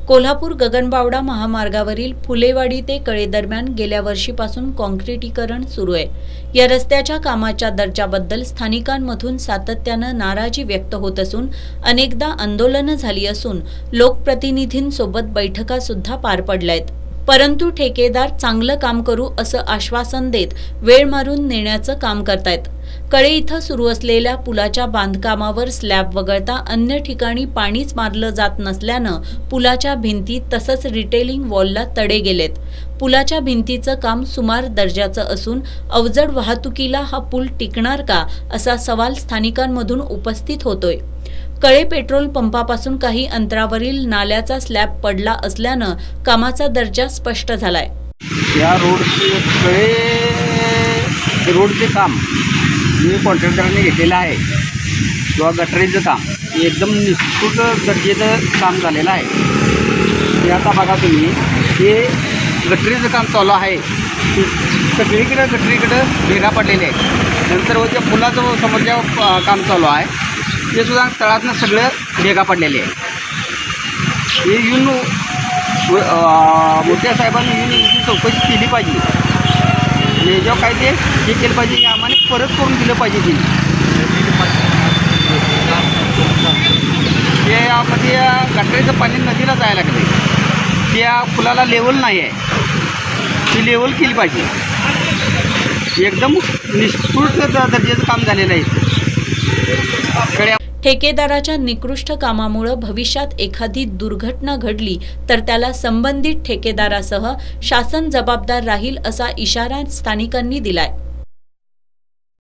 कोल्हापूर गगनबावडा महामार्गावरील फुलेवाडी ते कळे दरम्यान गेल्या वर्षीपासून काँक्रिटीकरण सुरू आहे। या रस्त्याच्या कामाच्या दर्जाबद्दल स्थानिकांमधून सातत्यानं नाराजी व्यक्त होत असून अनेकदा आंदोलनं झाली असून लोकप्रतिनिधींसोबत बैठका सुद्धा पार पडल्यात। परंतु ठेकेदार चांगलं काम करू असं आश्वासन देत वेळ मारून नेण्याचं काम करतायत। कळे इथं सुरू असलेल्या पुलाच्या बांधकामावर स्लॅब वगळता अन्य ठिकाणी पाणीच मारलं जात नसल्यानं पुलाच्या भिंती तसंच रिटेलिंग वॉलला तडे गेलेत। पुलाच्या भिंतीचं काम सुमार दर्जाचं असून अवजड वाहतुकीला हा पूल टिकणार का असा सवाल स्थानिकांमधून उपस्थित होतोय। कळे पेट्रोल पंपापासून काही अंतरावरील नाल्याचा स्लॅब पडला असल्यानं कामाचा दर्जा स्पष्ट झालाय। या रोडचे काम मी कॉन्ट्रॅक्टरने घेतलेलं आहे किंवा गटरीचं काम एकदम निष्ठुर दर्जेचं काम झालेलं आहे। हे आता बघा तुम्ही, हे गटरीचं काम चालू आहे, गटरीकडं भेगा पडलेले आहेत। नंतर व त्या पुलाचं समोरच्या काम चालू आहे, ते सुद्धा तळातनं सगळं भेगा पडलेले आहे। हे येऊन मोठ्या साहेबांनी येऊन याची चौकशी केली पाहिजे। जेव्हा काय ते हे केलं पाहिजे की आम्हाला परत करून दिलं पाहिजे। ते यामध्ये गटरीचं पाणी नदीला जायला लागले, त्या पुलाला लेवल नाही आहे, ती लेवल केली पाहिजे। एकदम निष्ठुर दर्जाचं काम झालेलं आहे। ठेकेदाराच्या निकृष्ट कामामुळे भविष्यात एखादी दुर्घटना घडली तर त्याला संबंधित ठेकेदारासह शासन जबाबदार राहील असा इशारा स्थानिकांनी दिलाय।